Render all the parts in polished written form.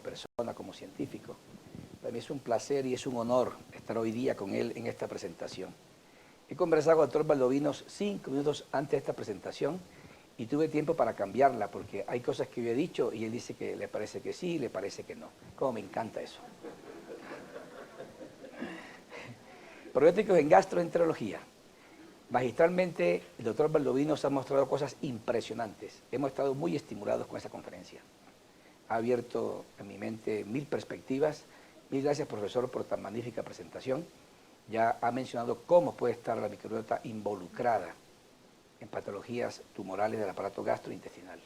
persona, como científico. Para mí es un placer y es un honor estar hoy día con él en esta presentación. He conversado con el doctor Valdovinos 5 minutos antes de esta presentación y tuve tiempo para cambiarla porque hay cosas que yo he dicho y él dice que le parece que sí, le parece que no. Como me encanta eso. Probióticos en gastroenterología. Magistralmente, el doctor Valdovinos ha mostrado cosas impresionantes. Hemos estado muy estimulados con esa conferencia. Ha abierto en mi mente 1000 perspectivas. Mil gracias, profesor, por tan magnífica presentación. Ya ha mencionado cómo puede estar la microbiota involucrada en patologías tumorales del aparato gastrointestinal.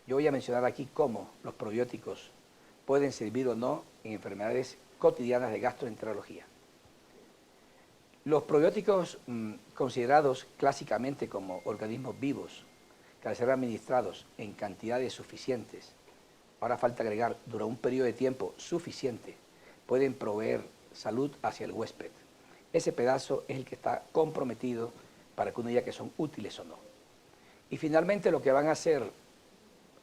Yo voy a mencionar aquí cómo los probióticos pueden servir o no en enfermedades cotidianas de gastroenterología. Los probióticos considerados clásicamente como organismos vivos, que al ser administrados en cantidades suficientes, ahora falta agregar durante un periodo de tiempo suficiente, pueden proveer salud hacia el huésped. Ese pedazo es el que está comprometido para que uno diga que son útiles o no. Y finalmente lo que van a hacer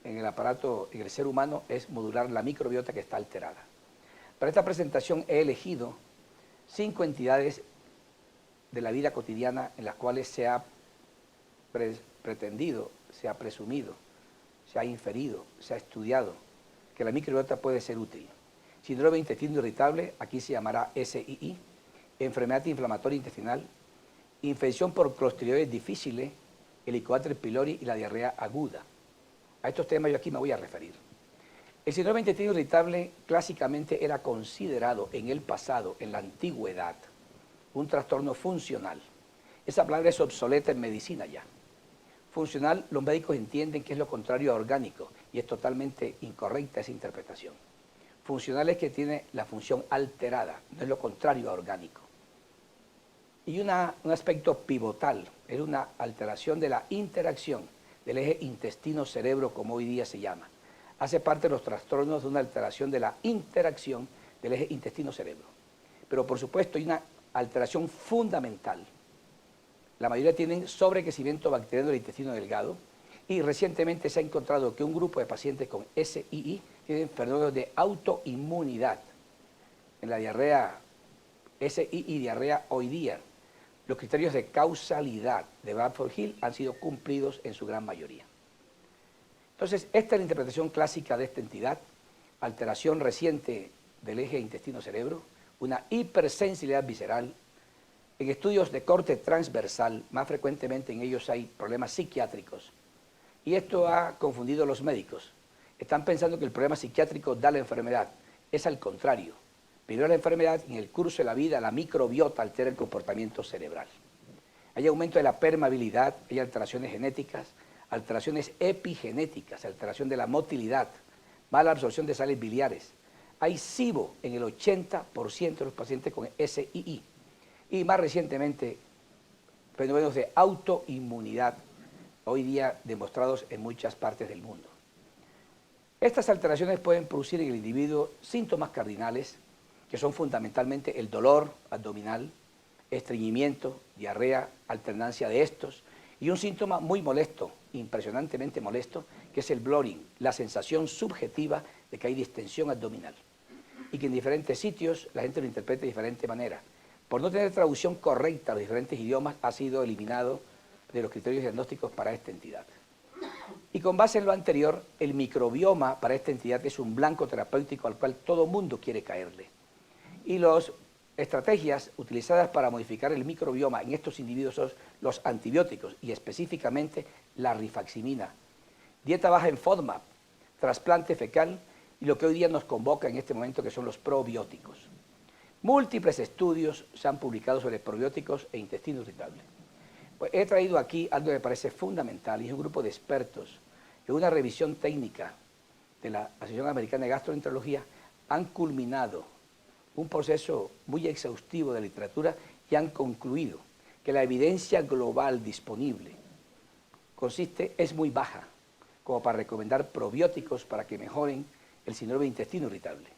en el aparato, en el ser humano, es modular la microbiota que está alterada. Para esta presentación he elegido 5 entidades de la vida cotidiana en las cuales se ha pretendido, se ha presumido, se ha inferido, se ha estudiado que la microbiota puede ser útil. Síndrome de intestino irritable, aquí se llamará SII, enfermedad inflamatoria intestinal, infección por Clostridium difficile, Helicobacter pylori y la diarrea aguda. A estos temas yo aquí me voy a referir. El síndrome de intestino irritable clásicamente era considerado en el pasado, en la antigüedad, un trastorno funcional. Esa palabra es obsoleta en medicina ya. Funcional, los médicos entienden que es lo contrario a orgánico y es totalmente incorrecta esa interpretación. Funcional es que tiene la función alterada, no es lo contrario a orgánico. Y un aspecto pivotal, es una alteración de la interacción del eje intestino-cerebro, como hoy día se llama. Hace parte de los trastornos de una alteración de la interacción del eje intestino-cerebro. Pero por supuesto hay una alteración fundamental. La mayoría tienen sobrecrecimiento bacteriano del intestino delgado y recientemente se ha encontrado que un grupo de pacientes con SII tienen fenómenos de autoinmunidad. En la diarrea, SII y diarrea hoy día, los criterios de causalidad de Bradford-Hill han sido cumplidos en su gran mayoría. Entonces, esta es la interpretación clásica de esta entidad, alteración reciente del eje intestino-cerebro, una hipersensibilidad visceral. En estudios de corte transversal, más frecuentemente en ellos hay problemas psiquiátricos. Y esto ha confundido a los médicos. Están pensando que el problema psiquiátrico da la enfermedad. Es al contrario. Primero la enfermedad y en el curso de la vida la microbiota altera el comportamiento cerebral. Hay aumento de la permeabilidad, hay alteraciones genéticas, alteraciones epigenéticas, alteración de la motilidad, mala absorción de sales biliares. Hay SIBO en el 80% de los pacientes con SII. Y más recientemente, fenómenos de autoinmunidad, hoy día demostrados en muchas partes del mundo. Estas alteraciones pueden producir en el individuo síntomas cardinales, que son fundamentalmente el dolor abdominal, estreñimiento, diarrea, alternancia de estos, y un síntoma muy molesto, impresionantemente molesto, que es el bloating, la sensación subjetiva de que hay distensión abdominal, y que en diferentes sitios la gente lo interpreta de diferente manera. Por no tener traducción correcta a los diferentes idiomas, ha sido eliminado de los criterios diagnósticos para esta entidad. Y con base en lo anterior, el microbioma para esta entidad es un blanco terapéutico al cual todo mundo quiere caerle. Y las estrategias utilizadas para modificar el microbioma en estos individuos son los antibióticos y específicamente la rifaximina, dieta baja en FODMAP, trasplante fecal y lo que hoy día nos convoca en este momento que son los probióticos. Múltiples estudios se han publicado sobre probióticos e intestino irritable. Pues he traído aquí algo que me parece fundamental y es un grupo de expertos en una revisión técnica de la Asociación Americana de Gastroenterología han culminado un proceso muy exhaustivo de literatura y han concluido que la evidencia global disponible es muy baja como para recomendar probióticos para que mejoren el síndrome de intestino irritable.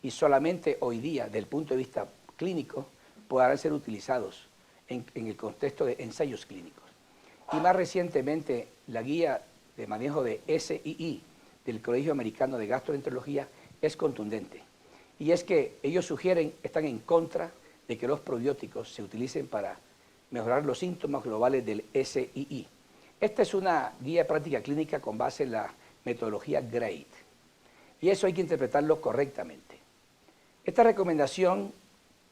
Y solamente hoy día, desde el punto de vista clínico, podrán ser utilizados en el contexto de ensayos clínicos. Y más recientemente, la guía de manejo de SII del Colegio Americano de Gastroenterología es contundente. Y es que ellos sugieren, están en contra de que los probióticos se utilicen para mejorar los síntomas globales del SII. Esta es una guía de práctica clínica con base en la metodología GRADE. Y eso hay que interpretarlo correctamente. Esta recomendación,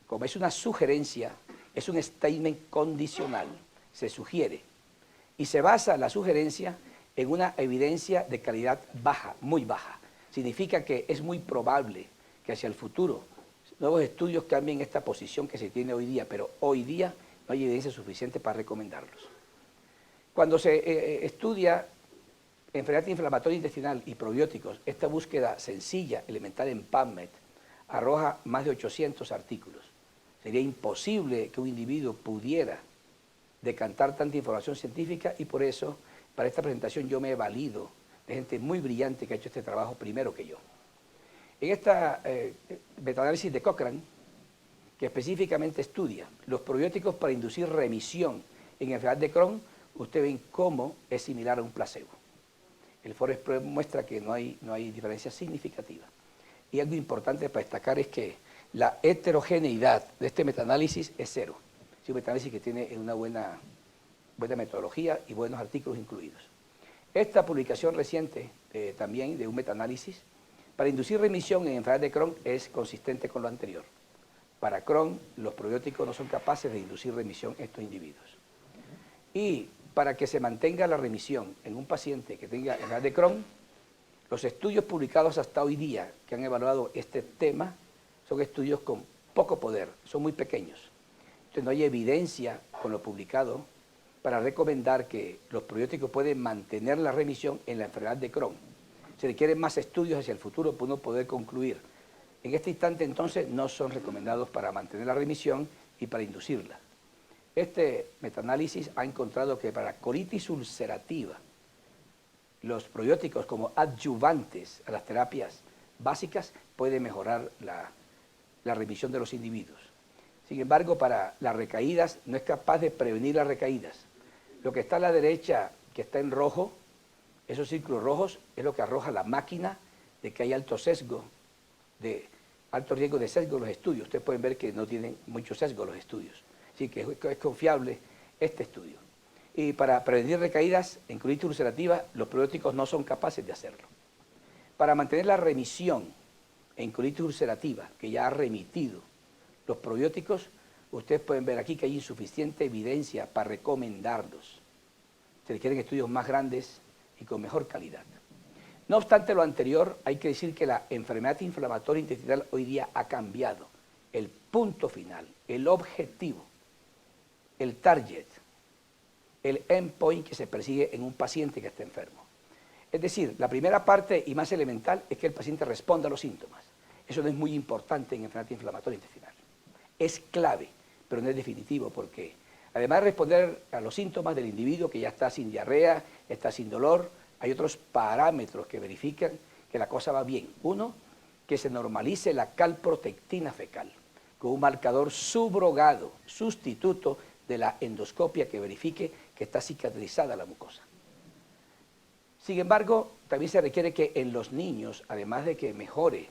como es una sugerencia, es un statement condicional, se sugiere. Y se basa la sugerencia en una evidencia de calidad baja, muy baja. Significa que es muy probable que hacia el futuro nuevos estudios cambien esta posición que se tiene hoy día, pero hoy día no hay evidencia suficiente para recomendarlos. Cuando se estudia enfermedad inflamatoria intestinal y probióticos, esta búsqueda sencilla, elemental en PubMed, arroja más de 800 artículos. Sería imposible que un individuo pudiera decantar tanta información científica y por eso, para esta presentación, yo me he valido de gente muy brillante que ha hecho este trabajo primero que yo. En esta metaanálisis de Cochrane, que específicamente estudia los probióticos para inducir remisión en enfermedad de Crohn, ustedes ven cómo es similar a un placebo. El Forest muestra que no hay diferencia significativa. Y algo importante para destacar es que la heterogeneidad de este metaanálisis es cero. Es un metaanálisis que tiene una buena metodología y buenos artículos incluidos. Esta publicación reciente también de un metaanálisis para inducir remisión en enfermedad de Crohn es consistente con lo anterior. Para Crohn, los probióticos no son capaces de inducir remisión en estos individuos. Y para que se mantenga la remisión en un paciente que tenga enfermedad de Crohn, los estudios publicados hasta hoy día que han evaluado este tema son estudios con poco poder, son muy pequeños. Entonces no hay evidencia con lo publicado para recomendar que los probióticos pueden mantener la remisión en la enfermedad de Crohn. Se requieren más estudios hacia el futuro para uno poder concluir. En este instante entonces no son recomendados para mantener la remisión y para inducirla. Este metaanálisis ha encontrado que para colitis ulcerativa, los probióticos como adyuvantes a las terapias básicas pueden mejorar la remisión de los individuos. Sin embargo, para las recaídas no es capaz de prevenir las recaídas. Lo que está a la derecha, que está en rojo, esos círculos rojos, es lo que arroja la máquina de que hay alto riesgo de sesgo en los estudios. Ustedes pueden ver que no tienen mucho sesgo los estudios. Así que es confiable este estudio. Y para prevenir recaídas en colitis ulcerativa, los probióticos no son capaces de hacerlo. Para mantener la remisión en colitis ulcerativa, que ya ha remitido los probióticos, ustedes pueden ver aquí que hay insuficiente evidencia para recomendarlos. Se requieren estudios más grandes y con mejor calidad. No obstante lo anterior, hay que decir que la enfermedad inflamatoria intestinal hoy día ha cambiado. El punto final, el objetivo, el target, el endpoint que se persigue en un paciente que está enfermo. Es decir, la primera parte y más elemental es que el paciente responda a los síntomas. Eso no es muy importante en enfermedad inflamatoria intestinal. Es clave, pero no es definitivo, porque además de responder a los síntomas del individuo que ya está sin diarrea, está sin dolor, hay otros parámetros que verifican que la cosa va bien. Uno, que se normalice la calprotectina fecal, con un marcador subrogado, sustituto de la endoscopia que verifique que está cicatrizada la mucosa. Sin embargo, también se requiere que en los niños, además de que mejore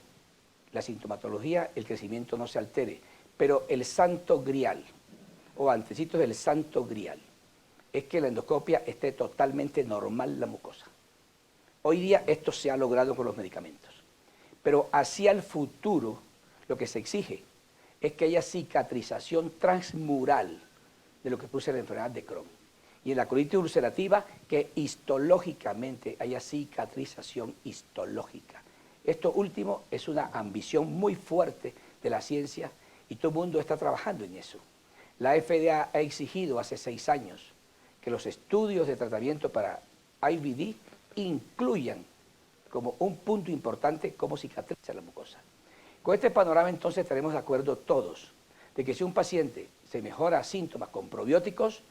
la sintomatología, el crecimiento no se altere. Pero el santo grial, o antecitos del santo grial, es que la endoscopia esté totalmente normal la mucosa. Hoy día esto se ha logrado con los medicamentos. Pero hacia el futuro, lo que se exige es que haya cicatrización transmural de lo que produce la enfermedad de Crohn. Y en la colitis ulcerativa, que histológicamente haya cicatrización histológica. Esto último es una ambición muy fuerte de la ciencia y todo el mundo está trabajando en eso. La FDA ha exigido hace 6 años que los estudios de tratamiento para IBD incluyan como un punto importante cómo cicatriza la mucosa. Con este panorama entonces estaremos de acuerdo todos de que si un paciente se mejora síntomas con probióticos,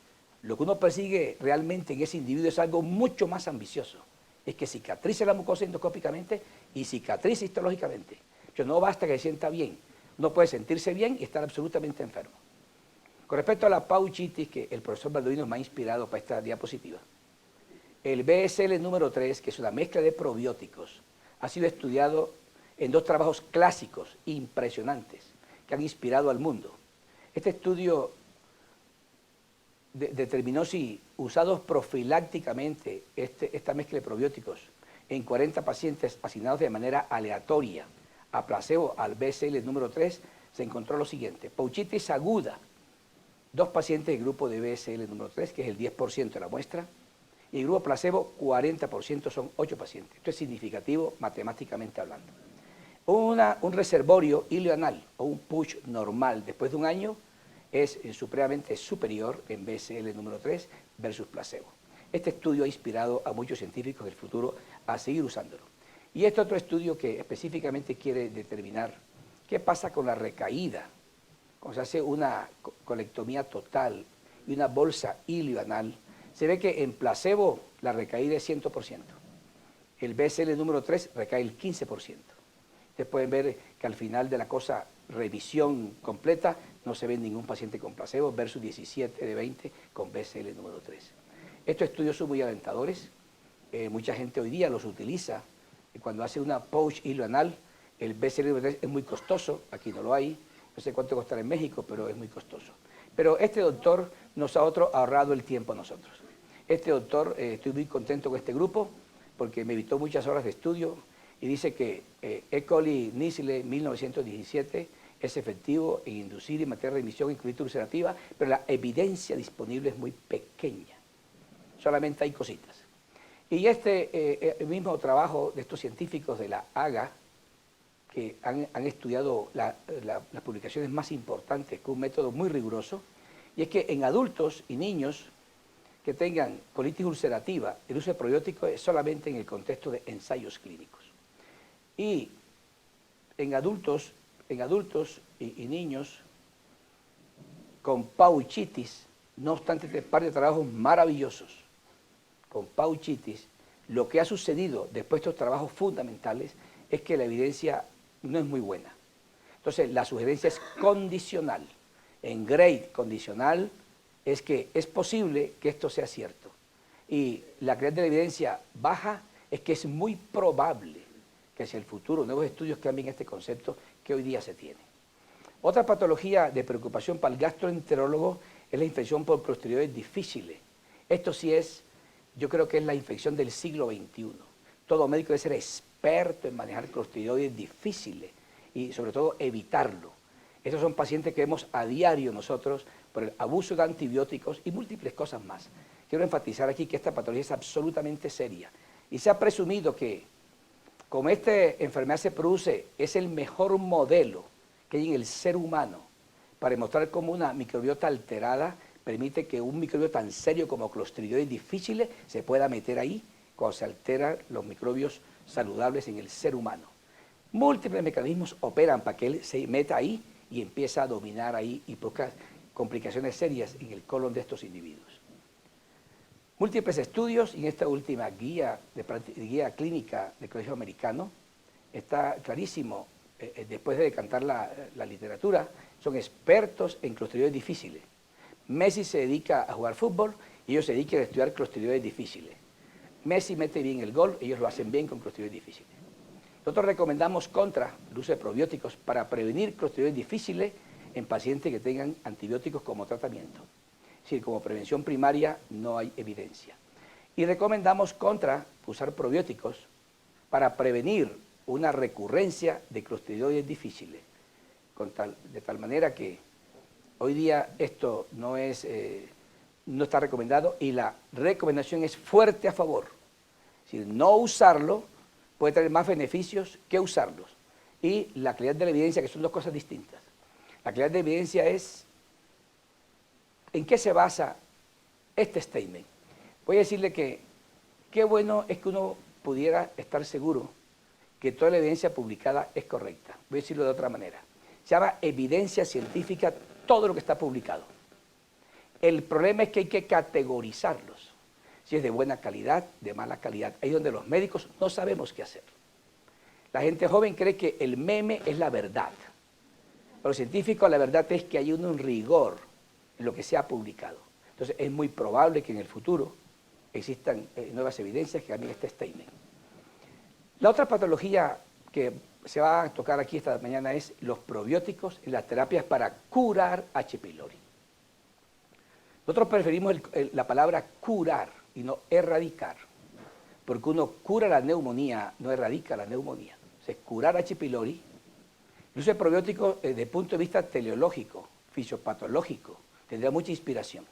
lo que uno persigue realmente en ese individuo es algo mucho más ambicioso. Es que cicatrice la mucosa endoscópicamente y cicatrice histológicamente. Pero no basta que se sienta bien. Uno puede sentirse bien y estar absolutamente enfermo. Con respecto a la pauchitis, que el profesor Balduino me ha inspirado para esta diapositiva, el BSL número 3, que es una mezcla de probióticos, ha sido estudiado en dos trabajos clásicos impresionantes que han inspirado al mundo. Este estudio determinó si usados profilácticamente esta mezcla de probióticos en 40 pacientes asignados de manera aleatoria a placebo al BSL número 3, se encontró lo siguiente: pouchitis aguda, 2 pacientes del grupo de BSL número 3, que es el 10% de la muestra, y el grupo placebo 40%, son 8 pacientes. Esto es significativo matemáticamente hablando. Un reservorio ileoanal o un push normal después de un año es supremamente superior en BSL número 3 versus placebo. Este estudio ha inspirado a muchos científicos del futuro a seguir usándolo. Y este otro estudio que específicamente quiere determinar qué pasa con la recaída cuando se hace una colectomía total y una bolsa ileoanal, se ve que en placebo la recaída es 100%. El BSL número 3 recae el 15%. Ustedes pueden ver que al final de la cosa, revisión completa, no se ve ningún paciente con placebo versus 17 de 20 con BSL número 3. Estos estudios son muy alentadores. Mucha gente hoy día los utiliza. Cuando hace una pouch ileoanal, el BSL número 3 es muy costoso, aquí no lo hay. No sé cuánto costará en México, pero es muy costoso. Pero este doctor nos ha ahorrado el tiempo a nosotros. Este doctor, estoy muy contento con este grupo porque me evitó muchas horas de estudio y dice que E. coli Nisle 1917 es efectivo en inducir y mantener remisión en colitis ulcerativa, pero la evidencia disponible es muy pequeña. Solamente hay cositas. Y el mismo trabajo de estos científicos de la AGA, que han estudiado las publicaciones más importantes con un método muy riguroso, y es que en adultos y niños que tengan colitis ulcerativa, el uso de probióticos es solamente en el contexto de ensayos clínicos. Y en adultos y niños con pouchitis, no obstante este par de trabajos maravillosos, con pouchitis, lo que ha sucedido después de estos trabajos fundamentales es que la evidencia no es muy buena. Entonces, la sugerencia es condicional. En grade condicional es que es posible que esto sea cierto. Y la calidad de la evidencia baja es que es muy probable que hacia el futuro nuevos estudios cambien este concepto que hoy día se tiene. Otra patología de preocupación para el gastroenterólogo es la infección por clostridioides difíciles. Esto sí es, yo creo que es la infección del siglo XXI. Todo médico debe ser experto en manejar clostridioides difíciles y sobre todo evitarlo. Estos son pacientes que vemos a diario nosotros por el abuso de antibióticos y múltiples cosas más. Quiero enfatizar aquí que esta patología es absolutamente seria y se ha presumido que como esta enfermedad se produce, es el mejor modelo que hay en el ser humano para demostrar cómo una microbiota alterada permite que un microbio tan serio como clostridioides difíciles se pueda meter ahí cuando se alteran los microbios saludables en el ser humano. Múltiples mecanismos operan para que él se meta ahí y empiece a dominar ahí y provoca complicaciones serias en el colon de estos individuos. Múltiples estudios y en esta última guía clínica del Colegio Americano está clarísimo, después de decantar la literatura, son expertos en clostridioides difíciles. Messi se dedica a jugar fútbol y ellos se dedican a estudiar clostridioides difíciles. Messi mete bien el gol, ellos lo hacen bien con clostridioides difíciles. Nosotros recomendamos contra el uso de probióticos para prevenir clostridioides difíciles en pacientes que tengan antibióticos como tratamiento. Es decir, como prevención primaria no hay evidencia. Y recomendamos contra usar probióticos para prevenir una recurrencia de clostridioides difíciles, de tal manera que hoy día esto no está recomendado y la recomendación es fuerte a favor. Es decir, no usarlo puede traer más beneficios que usarlos. Y la calidad de la evidencia, que son dos cosas distintas. La calidad de evidencia es ¿en qué se basa este statement? Voy a decirle que qué bueno es que uno pudiera estar seguro que toda la evidencia publicada es correcta. Voy a decirlo de otra manera. Se llama evidencia científica todo lo que está publicado. El problema es que hay que categorizarlos. Si es de buena calidad, de mala calidad. Ahí es donde los médicos no sabemos qué hacer. La gente joven cree que el meme es la verdad. Para los científicos la verdad es que hay un rigor en lo que se ha publicado. Entonces es muy probable que en el futuro existan nuevas evidencias que cambien este statement. La otra patología que se va a tocar aquí esta mañana es los probióticos en las terapias para curar H. pylori. Nosotros preferimos la palabra curar y no erradicar, porque uno cura la neumonía, no erradica la neumonía. O sea, curar H. pylori, incluso el probiótico desde el punto de vista teleológico, fisiopatológico, tendría mucha inspiración.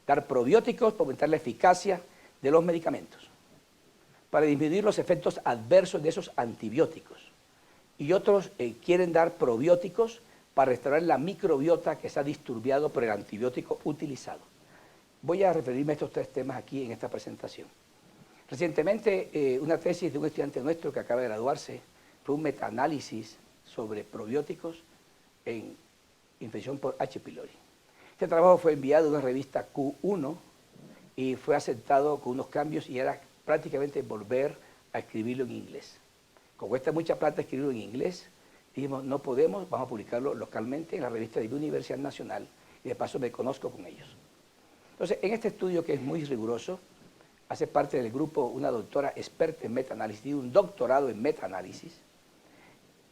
Dar probióticos para aumentar la eficacia de los medicamentos, para disminuir los efectos adversos de esos antibióticos. Y otros quieren dar probióticos para restaurar la microbiota que se ha disturbiado por el antibiótico utilizado. Voy a referirme a estos tres temas aquí en esta presentación. Recientemente, una tesis de un estudiante nuestro que acaba de graduarse fue un metaanálisis sobre probióticos en infección por H. pylori. Este trabajo fue enviado a una revista Q1 y fue aceptado con unos cambios y era prácticamente volver a escribirlo en inglés. Como cuesta mucha plata escribirlo en inglés, dijimos, no podemos, vamos a publicarlo localmente en la revista de la Universidad Nacional y de paso me conozco con ellos. Entonces, en este estudio que es muy riguroso, hace parte del grupo una doctora experta en metaanálisis, tiene un doctorado en metaanálisis,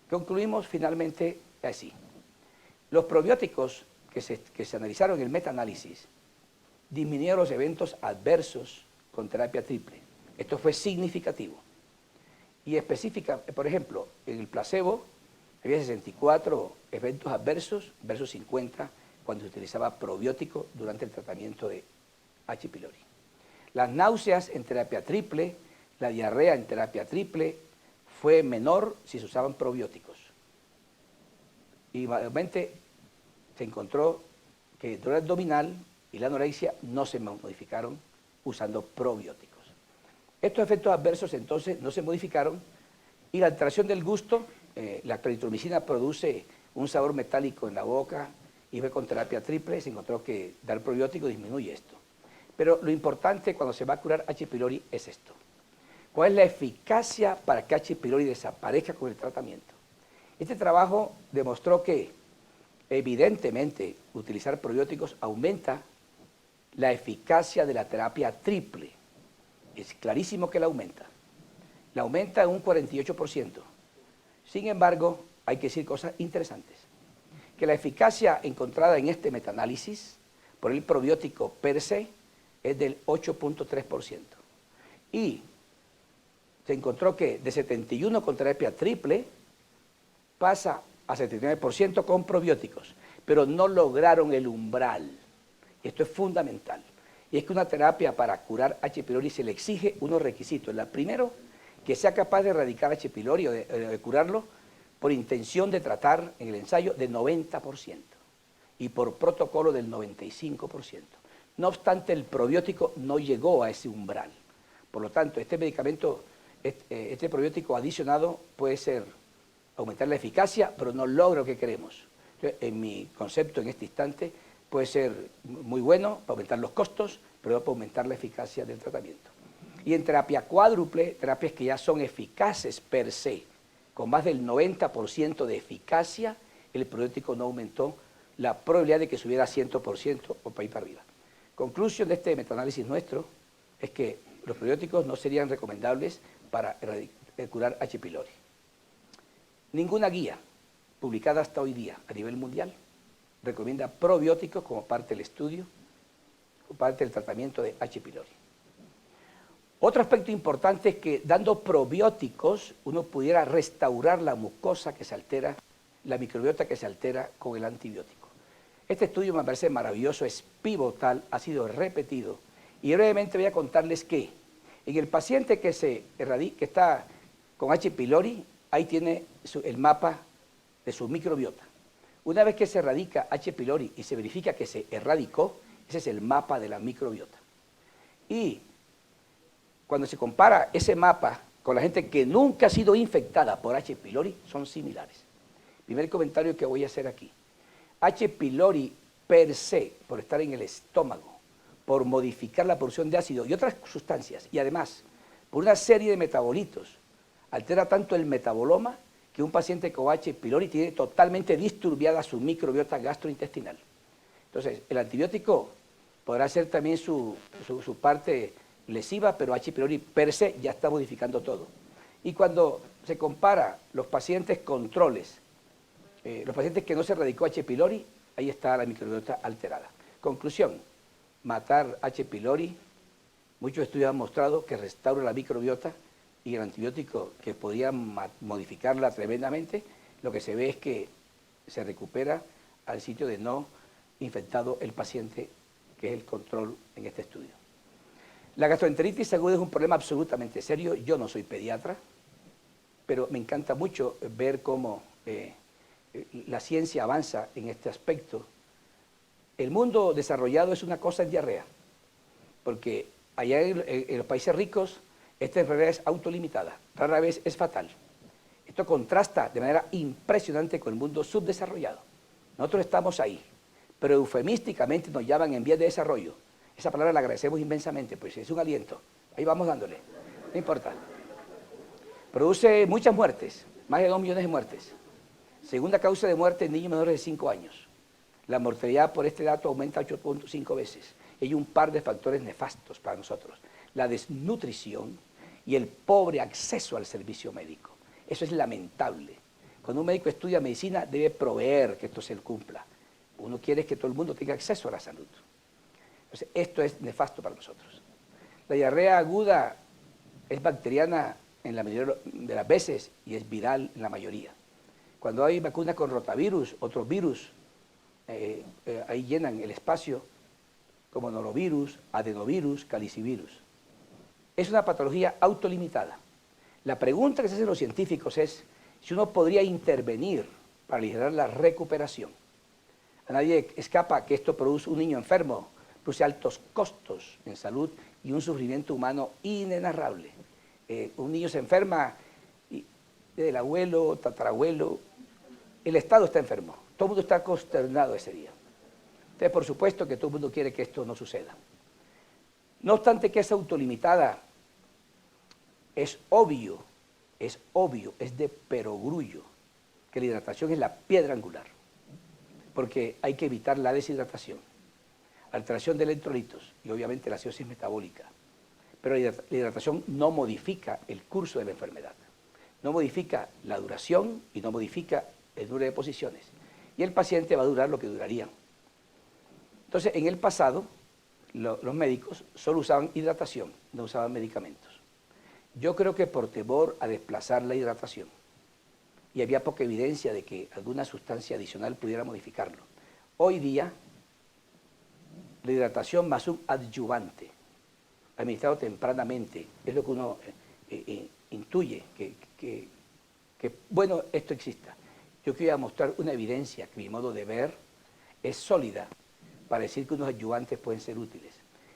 concluimos finalmente así. Los probióticos que se analizaron en el metaanálisis disminuyeron los eventos adversos con terapia triple. Esto fue significativo. Y específica, por ejemplo, en el placebo había 64 eventos adversos versus 50 cuando se utilizaba probiótico durante el tratamiento de H. pylori. Las náuseas en terapia triple, la diarrea en terapia triple fue menor si se usaban probióticos. Y igualmente se encontró que el dolor abdominal y la anorexia no se modificaron usando probióticos. Estos efectos adversos entonces no se modificaron y la alteración del gusto, la claritromicina produce un sabor metálico en la boca y fue con terapia triple, se encontró que dar probiótico disminuye esto. Pero lo importante cuando se va a curar H. pylori es esto. ¿Cuál es la eficacia para que H. pylori desaparezca con el tratamiento? Este trabajo demostró que evidentemente utilizar probióticos aumenta la eficacia de la terapia triple. Es clarísimo que la aumenta. La aumenta en un 48%. Sin embargo, hay que decir cosas interesantes. Que la eficacia encontrada en este metaanálisis por el probiótico per se es del 8.3%. Y se encontró que de 71 con terapia triple pasa a 79% con probióticos, pero no lograron el umbral. Esto es fundamental. Y es que una terapia para curar H. pylori se le exige unos requisitos. El primero, que sea capaz de erradicar H. pylori o de curarlo por intención de tratar en el ensayo de 90% y por protocolo del 95%. No obstante, el probiótico no llegó a ese umbral. Por lo tanto, este medicamento, este probiótico adicionado puede ser aumentar la eficacia, pero no logra lo que queremos. Entonces, en mi concepto en este instante, puede ser muy bueno para aumentar los costos, pero no para aumentar la eficacia del tratamiento. Y en terapia cuádruple, terapias que ya son eficaces per se, con más del 90% de eficacia, el probiótico no aumentó la probabilidad de que subiera a 100% o para ir para arriba. Conclusión de este metaanálisis nuestro es que los probióticos no serían recomendables para curar H. pylori. Ninguna guía publicada hasta hoy día a nivel mundial recomienda probióticos como parte del estudio, como parte del tratamiento de H. pylori. Otro aspecto importante es que dando probióticos uno pudiera restaurar la mucosa que se altera, la microbiota que se altera con el antibiótico. Este estudio me parece maravilloso, es pivotal, ha sido repetido y brevemente voy a contarles que en el paciente que está con H. pylori, ahí tiene el mapa de su microbiota. Una vez que se erradica H. pylori y se verifica que se erradicó, ese es el mapa de la microbiota. Y cuando se compara ese mapa con la gente que nunca ha sido infectada por H. pylori, son similares. Primer comentario que voy a hacer aquí. H. pylori per se, por estar en el estómago, por modificar la producción de ácido y otras sustancias, y además por una serie de metabolitos, altera tanto el metaboloma que un paciente con H. pylori tiene totalmente disturbiada su microbiota gastrointestinal. Entonces, el antibiótico podrá ser también su parte lesiva, pero H. pylori per se ya está modificando todo. Y cuando se compara los pacientes controles, los pacientes que no se erradicó H. pylori, ahí está la microbiota alterada. Conclusión, matar H. pylori, muchos estudios han mostrado que restaura la microbiota y el antibiótico que podría modificarla tremendamente, lo que se ve es que se recupera al sitio de no infectado el paciente, que es el control en este estudio. La gastroenteritis aguda es un problema absolutamente serio. Yo no soy pediatra, pero me encanta mucho ver cómo la ciencia avanza en este aspecto. El mundo desarrollado es una cosa en diarrea, porque allá en los países ricos esta enfermedad es autolimitada, rara vez es fatal. Esto contrasta de manera impresionante con el mundo subdesarrollado. Nosotros estamos ahí, pero eufemísticamente nos llaman en vías de desarrollo. Esa palabra la agradecemos inmensamente, pues es un aliento. Ahí vamos dándole, no importa. Produce muchas muertes, más de 2 millones de muertes. Segunda causa de muerte en niños menores de 5 años. La mortalidad por este dato aumenta 8.5 veces. Hay un par de factores nefastos para nosotros. La desnutrición y el pobre acceso al servicio médico. Eso es lamentable. Cuando un médico estudia medicina debe proveer que esto se cumpla. Uno quiere que todo el mundo tenga acceso a la salud. Entonces, esto es nefasto para nosotros. La diarrea aguda es bacteriana en la mayoría de las veces y es viral en la mayoría. Cuando hay vacunas con rotavirus, otros virus, ahí llenan el espacio, como norovirus, adenovirus, calicivirus. Es una patología autolimitada. La pregunta que se hacen los científicos es si uno podría intervenir para aligerar la recuperación. A nadie escapa que esto produce un niño enfermo, produce altos costos en salud y un sufrimiento humano inenarrable. Un niño se enferma y el abuelo, tatarabuelo, el Estado está enfermo, todo el mundo está consternado ese día. Entonces, por supuesto que todo el mundo quiere que esto no suceda. No obstante que es autolimitada, es obvio, es de perogrullo que la hidratación es la piedra angular, porque hay que evitar la deshidratación, alteración de electrolitos y obviamente la acidosis metabólica. Pero la hidratación no modifica el curso de la enfermedad, no modifica la duración y no modifica el número de posiciones. Y el paciente va a durar lo que duraría. Entonces, en el pasado, los médicos solo usaban hidratación, no usaban medicamentos. Yo creo que por temor a desplazar la hidratación, y había poca evidencia de que alguna sustancia adicional pudiera modificarlo. Hoy día, la hidratación más un adyuvante, administrado tempranamente, es lo que uno intuye, que bueno, esto exista. Yo quiero mostrar una evidencia que mi modo de ver es sólida para decir que unos adyuvantes pueden ser útiles.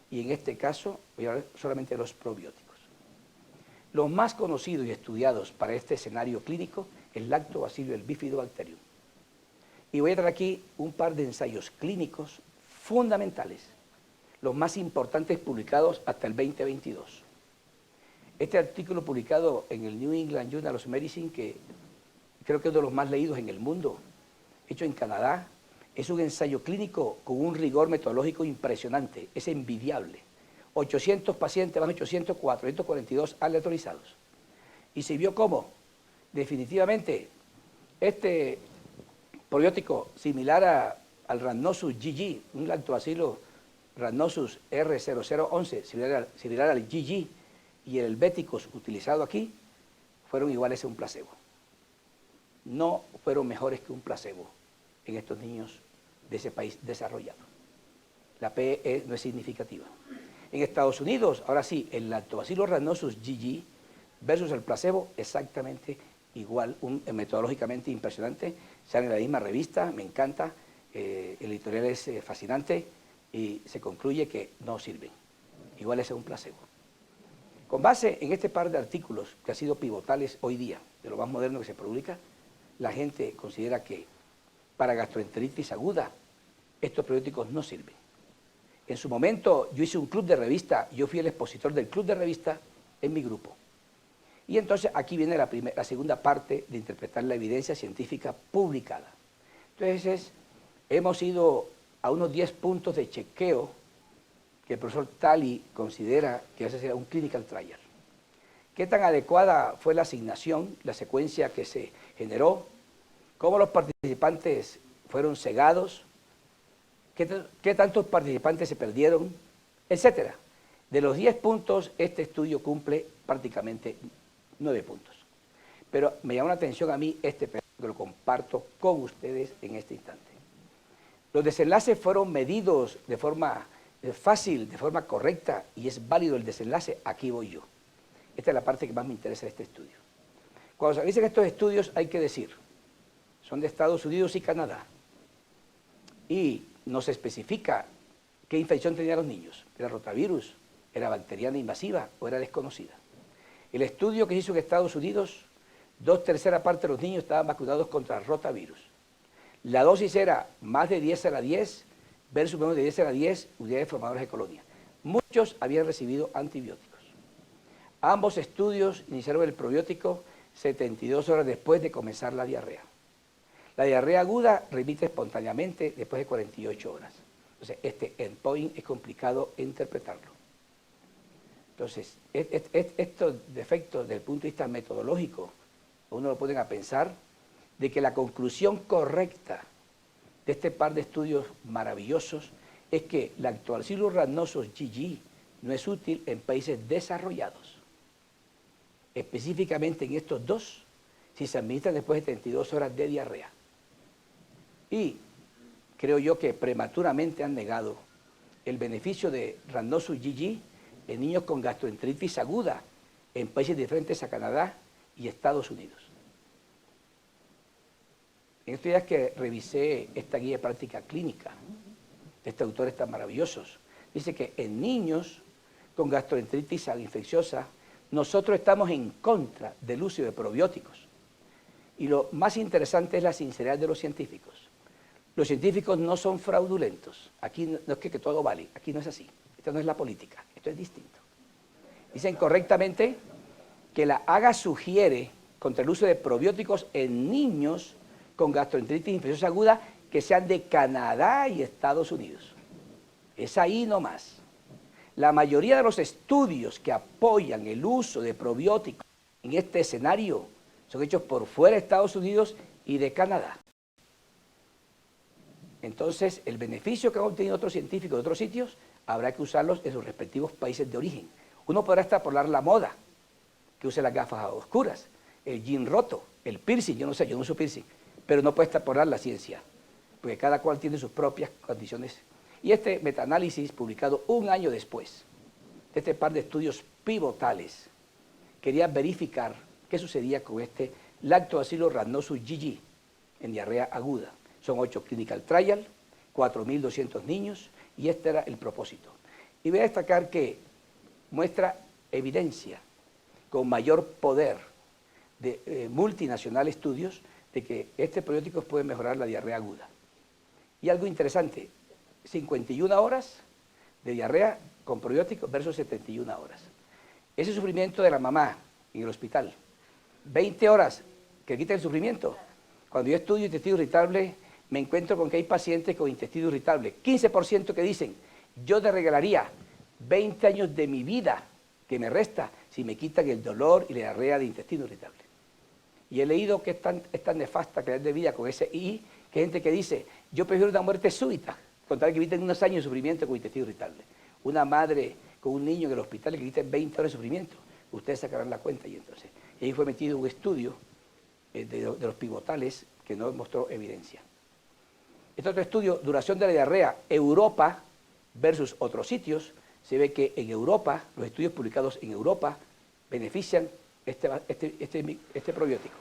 Y en este caso, voy a hablar solamente de los probióticos. Los más conocidos y estudiados para este escenario clínico es el Lactobacillus bifidobacterium. Y voy a traer aquí un par de ensayos clínicos fundamentales, los más importantes publicados hasta el 2022. Este artículo publicado en el New England Journal of Medicine, que creo que es uno de los más leídos en el mundo, hecho en Canadá, es un ensayo clínico con un rigor metodológico impresionante, es envidiable. 800 pacientes, más 800, 442 aleatorizados. Y se vio cómo, definitivamente, este probiótico similar al Rhamnosus GG, un lactobacillus Rhamnosus R0011, similar al GG, y el Helveticus utilizado aquí, fueron iguales a un placebo. No fueron mejores que un placebo en estos niños de ese país desarrollado. La PE no es significativa. En Estados Unidos, ahora sí, el Lactobacillus rhamnosus GG versus el placebo, exactamente igual, metodológicamente impresionante, sale en la misma revista, me encanta, el editorial es fascinante y se concluye que no sirven, igual es un placebo. Con base en este par de artículos que han sido pivotales hoy día, de lo más moderno que se publica, la gente considera que para gastroenteritis aguda estos probióticos no sirven. En su momento yo hice un club de revista, yo fui el expositor del club de revista en mi grupo. Y entonces aquí viene la segunda parte de interpretar la evidencia científica publicada. Entonces hemos ido a unos 10 puntos de chequeo que el profesor Talley considera que ese será un clinical trial. ¿Qué tan adecuada fue la asignación, la secuencia que se generó? ¿Cómo los participantes fueron cegados? ¿Qué tantos participantes se perdieron? Etcétera. De los 10 puntos, este estudio cumple prácticamente 9 puntos. Pero me llama la atención a mí este pedazo que lo comparto con ustedes en este instante. Los desenlaces fueron medidos de forma fácil, de forma correcta, y es válido el desenlace. Aquí voy yo. Esta es la parte que más me interesa de este estudio. Cuando se dicen estos estudios, hay que decir, son de Estados Unidos y Canadá, y no se especifica qué infección tenían los niños. ¿Era rotavirus? ¿Era bacteriana invasiva o era desconocida? El estudio que se hizo en Estados Unidos, 2/3 partes de los niños estaban vacunados contra rotavirus. La dosis era más de 10^10 versus menos de 10^10 unidades formadoras de colonia. Muchos habían recibido antibióticos. Ambos estudios iniciaron el probiótico 72 horas después de comenzar la diarrea. La diarrea aguda remite espontáneamente después de 48 horas. Entonces, este endpoint es complicado interpretarlo. Entonces, estos defectos desde el punto de vista metodológico, uno lo ponen a pensar de que la conclusión correcta de este par de estudios maravillosos es que la Lactobacillus rhamnosus GG no es útil en países desarrollados. Específicamente en estos dos, si se administran después de 32 horas de diarrea. Y creo yo que prematuramente han negado el beneficio de Rhamnosus GG en niños con gastroenteritis aguda en países diferentes a Canadá y Estados Unidos. En estos días que revisé esta guía de práctica clínica de estos autores tan maravillosos, dice que en niños con gastroenteritis infecciosa nosotros estamos en contra del uso de probióticos. Y lo más interesante es la sinceridad de los científicos. Los científicos no son fraudulentos. Aquí no es que todo vale, aquí no es así. Esto no es la política, esto es distinto. Dicen correctamente que la AGA sugiere contra el uso de probióticos en niños con gastroenteritis infecciosa aguda que sean de Canadá y Estados Unidos. Es ahí nomás. La mayoría de los estudios que apoyan el uso de probióticos en este escenario son hechos por fuera de Estados Unidos y de Canadá. Entonces, el beneficio que han obtenido otros científicos de otros sitios, habrá que usarlos en sus respectivos países de origen. Uno podrá extrapolar la moda, que use las gafas oscuras, el jean roto, el piercing, yo no sé, yo no uso piercing, pero no puede extrapolar la ciencia, porque cada cual tiene sus propias condiciones. Y este metaanálisis, publicado un año después, de este par de estudios pivotales, quería verificar qué sucedía con este Lactobacillus rhamnosus GG en diarrea aguda. Son 8 clinical trial, 4.200 niños, y este era el propósito. Y voy a destacar que muestra evidencia con mayor poder de multinacional estudios de que este probiótico puede mejorar la diarrea aguda. Y algo interesante, 51 horas de diarrea con probióticos versus 71 horas. Ese sufrimiento de la mamá en el hospital, 20 horas que quita el sufrimiento. Cuando yo estudio intestino irritable, me encuentro con que hay pacientes con intestino irritable, 15% que dicen, yo te regalaría 20 años de mi vida que me resta si me quitan el dolor y la diarrea de intestino irritable. Y he leído que es tan nefasta calidad de vida con ese I, que hay gente que dice, yo prefiero una muerte súbita, con tal que eviten unos años de sufrimiento con intestino irritable. Una madre con un niño en el hospital que quiten 20 horas de sufrimiento, ustedes sacarán la cuenta. Y entonces, ahí fue metido un estudio de los pivotales que no mostró evidencia. Este otro estudio, duración de la diarrea, Europa versus otros sitios, se ve que en Europa, los estudios publicados en Europa, benefician este probiótico.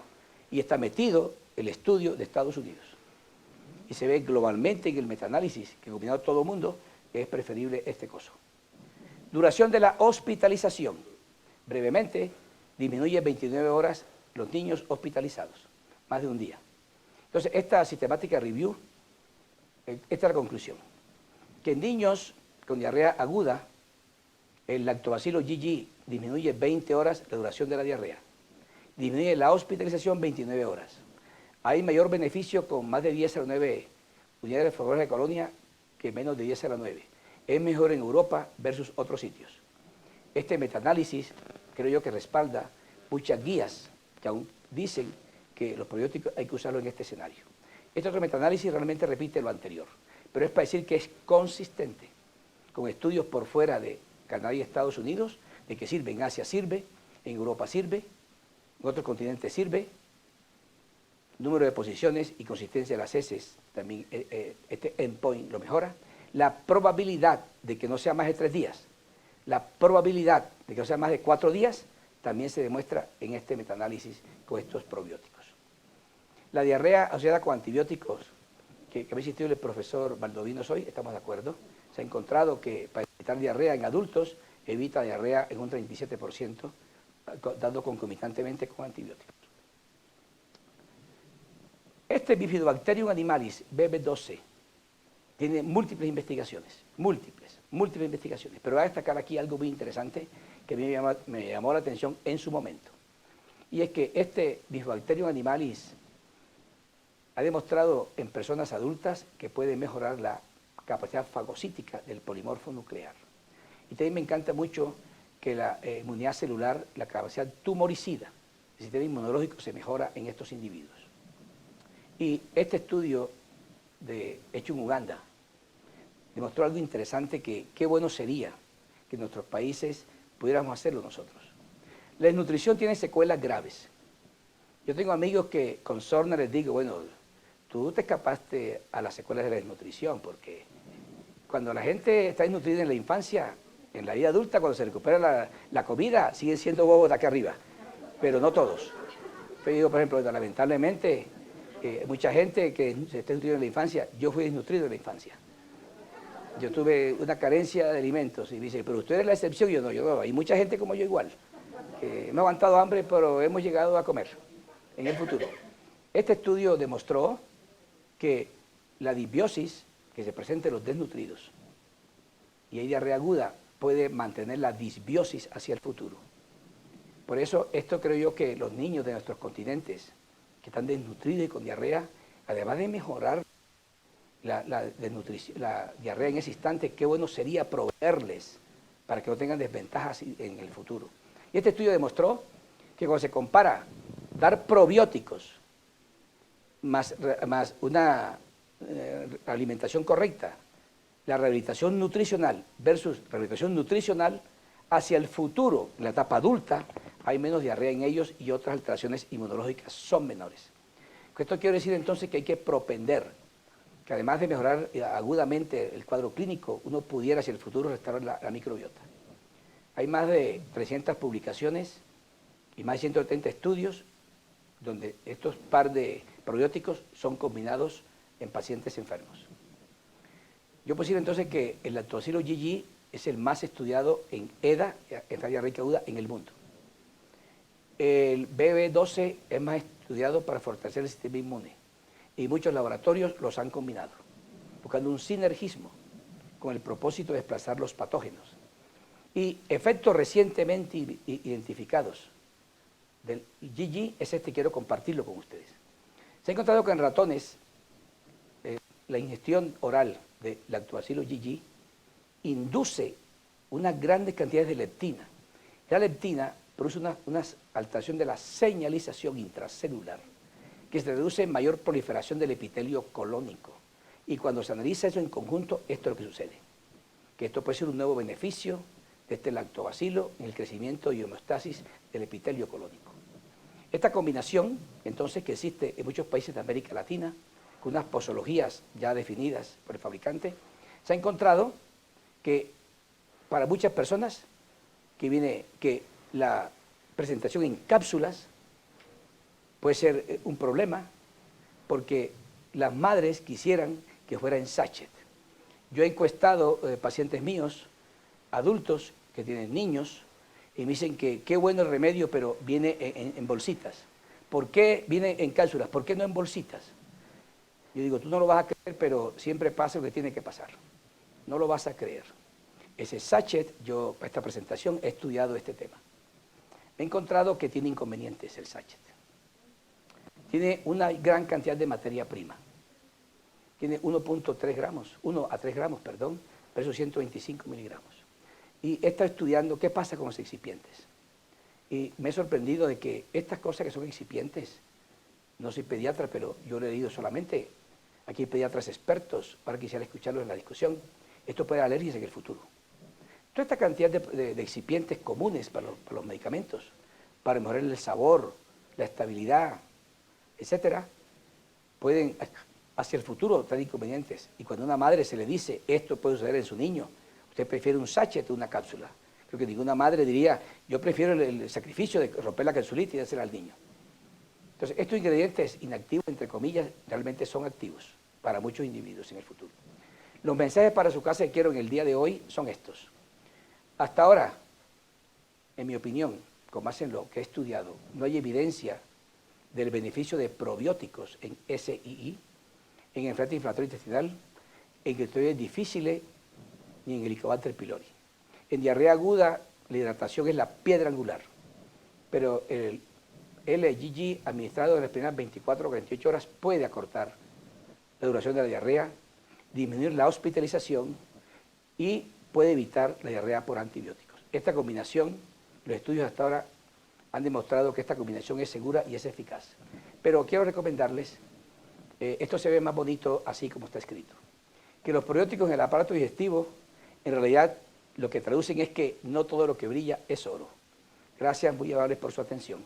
Y está metido el estudio de Estados Unidos. Y se ve globalmente en el metaanálisis, que ha combinado todo el mundo, que es preferible este coso. Duración de la hospitalización. Brevemente, disminuye 29 horas los niños hospitalizados, más de un día. Entonces, esta sistemática review, esta es la conclusión, que en niños con diarrea aguda, el Lactobacillus GG disminuye 20 horas la duración de la diarrea, disminuye la hospitalización 29 horas. Hay mayor beneficio con más de 10^9 unidades formadoras de colonia que menos de 10^9. Es mejor en Europa versus otros sitios. Este metaanálisis creo yo que respalda muchas guías que aún dicen que los probióticos hay que usarlos en este escenario. Este otro metaanálisis realmente repite lo anterior, pero es para decir que es consistente, con estudios por fuera de Canadá y Estados Unidos, de que sirve, en Asia sirve, en Europa sirve, en otros continentes sirve, número de posiciones y consistencia de las heces, también este endpoint lo mejora, la probabilidad de que no sea más de 3 días, la probabilidad de que no sea más de 4 días, también se demuestra en este metaanálisis con estos probióticos. La diarrea asociada con antibióticos, que había insistido el profesor Valdovinos hoy, estamos de acuerdo. Se ha encontrado que para evitar diarrea en adultos, evita diarrea en un 37%, dando concomitantemente con antibióticos. Este Bifidobacterium animalis, BB12, tiene múltiples investigaciones, múltiples investigaciones, pero voy a destacar aquí algo muy interesante que a mí me llamó la atención en su momento. Y es que este Bifidobacterium animalis ha demostrado en personas adultas que puede mejorar la capacidad fagocítica del polimorfo nuclear. Y también me encanta mucho que la inmunidad celular, la capacidad tumoricida, el sistema inmunológico se mejora en estos individuos. Y este estudio hecho en Uganda demostró algo interesante, que qué bueno sería que en nuestros países pudiéramos hacerlo nosotros. La desnutrición tiene secuelas graves. Yo tengo amigos que con sorna les digo, bueno, tú te escapaste a las secuelas de la desnutrición, porque cuando la gente está desnutrida en la infancia, en la vida adulta, cuando se recupera la comida, siguen siendo bobos de acá arriba, pero no todos. Yo digo, por ejemplo, lamentablemente, mucha gente que se está nutriendo en la infancia, yo fui desnutrido en la infancia. Yo tuve una carencia de alimentos y dice, pero usted es la excepción. Yo no, hay mucha gente como yo igual, que hemos aguantado hambre, pero hemos llegado a comer en el futuro. Este estudio demostró que la disbiosis que se presenta en los desnutridos y hay diarrea aguda puede mantener la disbiosis hacia el futuro. Por eso, esto creo yo que los niños de nuestros continentes que están desnutridos y con diarrea, además de mejorar la diarrea en ese instante, qué bueno sería proveerles para que no tengan desventajas en el futuro. Y este estudio demostró que cuando se compara dar probióticos más una alimentación correcta, la rehabilitación nutricional versus rehabilitación nutricional, hacia el futuro, en la etapa adulta, hay menos diarrea en ellos y otras alteraciones inmunológicas son menores. Esto quiere decir entonces que hay que propender, que además de mejorar agudamente el cuadro clínico, uno pudiera hacia el futuro restaurar la microbiota. Hay más de 300 publicaciones y más de 170 estudios donde estos par de probióticos son combinados en pacientes enfermos. Yo puedo decir entonces que el Lactobacillus GG es el más estudiado en EDA, en diarreica aguda, en el mundo. El BB12 es más estudiado para fortalecer el sistema inmune y muchos laboratorios los han combinado, buscando un sinergismo con el propósito de desplazar los patógenos. Y efectos recientemente identificados del GG es este, quiero compartirlo con ustedes. Se ha encontrado que en ratones la ingestión oral de Lactobacillus GG induce unas grandes cantidades de leptina. La leptina produce una alteración de la señalización intracelular que se reduce en mayor proliferación del epitelio colónico. Y cuando se analiza eso en conjunto, esto es lo que sucede. Que esto puede ser un nuevo beneficio de este lactobacilo en el crecimiento y homeostasis del epitelio colónico. Esta combinación, entonces, que existe en muchos países de América Latina, con unas posologías ya definidas por el fabricante, se ha encontrado que para muchas personas que la presentación en cápsulas puede ser un problema porque las madres quisieran que fuera en sachet. Yo he encuestado pacientes míos, adultos que tienen niños, y me dicen que qué bueno el remedio, pero viene en bolsitas. ¿Por qué viene en cápsulas? ¿Por qué no en bolsitas? Yo digo, tú no lo vas a creer, pero siempre pasa lo que tiene que pasar. No lo vas a creer. Ese sachet, yo para esta presentación he estudiado este tema. He encontrado que tiene inconvenientes el sachet. Tiene una gran cantidad de materia prima. Tiene 1.3 gramos, 1 a 3 gramos, perdón, versus 125 miligramos. Y he estado estudiando qué pasa con los excipientes. Y me he sorprendido de que estas cosas que son excipientes, no soy pediatra, pero yo lo he leído solamente, aquí hay pediatras expertos, ahora quisiera escucharlos en la discusión, esto puede dar alergias en el futuro. Toda esta cantidad de excipientes comunes para los medicamentos, para mejorar el sabor, la estabilidad, etcétera, pueden hacia el futuro traer inconvenientes. Y cuando a una madre se le dice esto puede suceder en su niño, usted prefiere un sachet o una cápsula. Creo que ninguna madre diría, yo prefiero el sacrificio de romper la capsulita y dársela al niño. Entonces, estos ingredientes inactivos, entre comillas, realmente son activos para muchos individuos en el futuro. Los mensajes para su casa que quiero en el día de hoy son estos. Hasta ahora, en mi opinión, con base en lo que he estudiado, no hay evidencia del beneficio de probióticos en SII, en enfermedad inflamatoria intestinal, en critoides difíciles ni en Helicobacter pylori. En diarrea aguda, la hidratación es la piedra angular, pero el LGG administrado en las primeras 24 o 48 horas puede acortar la duración de la diarrea, disminuir la hospitalización y puede evitar la diarrea por antibióticos. Esta combinación, los estudios hasta ahora han demostrado que esta combinación es segura y es eficaz. Pero quiero recomendarles, esto se ve más bonito así como está escrito, que los probióticos en el aparato digestivo, en realidad lo que traducen es que no todo lo que brilla es oro. Gracias, muy amables por su atención.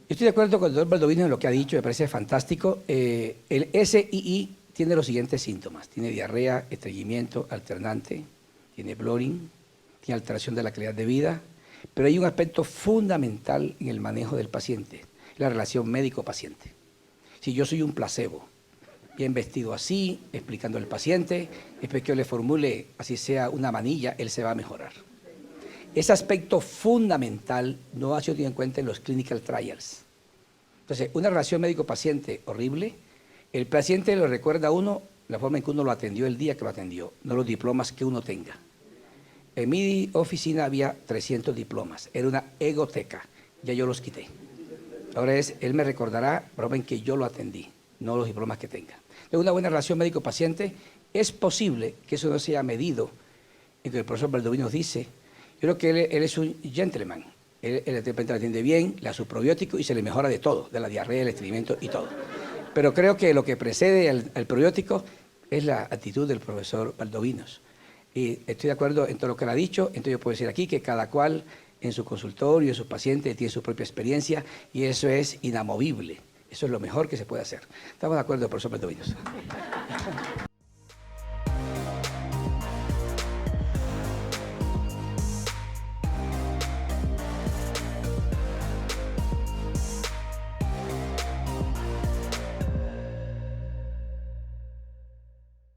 Estoy de acuerdo con el doctor Valdovinos en lo que ha dicho, me parece fantástico. El SII tiene los siguientes síntomas. Tiene diarrea, estreñimiento alternante, tiene bloating, tiene alteración de la calidad de vida, pero hay un aspecto fundamental en el manejo del paciente, la relación médico-paciente. Si yo soy un placebo, bien vestido así, explicando al paciente, después que yo le formule, así sea una manilla, él se va a mejorar. Ese aspecto fundamental no ha sido tenido en cuenta en los clinical trials. Entonces, una relación médico-paciente horrible, el paciente lo recuerda a uno la forma en que uno lo atendió el día que lo atendió, no los diplomas que uno tenga. En mi oficina había 300 diplomas, era una egoteca, ya yo los quité. Ahora él me recordará la forma en que yo lo atendí, no los diplomas que tenga. De una buena relación médico-paciente, es posible que eso no sea medido, en que el profesor Valdovinos dice. Yo creo que él es un gentleman, él de repente la atiende bien, le da su probiótico y se le mejora de todo, de la diarrea, el estreñimiento y todo. Pero creo que lo que precede al probiótico es la actitud del profesor Valdovinos. Y estoy de acuerdo en todo lo que él ha dicho, entonces yo puedo decir aquí que cada cual en su consultorio, en sus pacientes, tiene su propia experiencia y eso es inamovible. Eso es lo mejor que se puede hacer. ¿Estamos de acuerdo, profesor Valdovinos?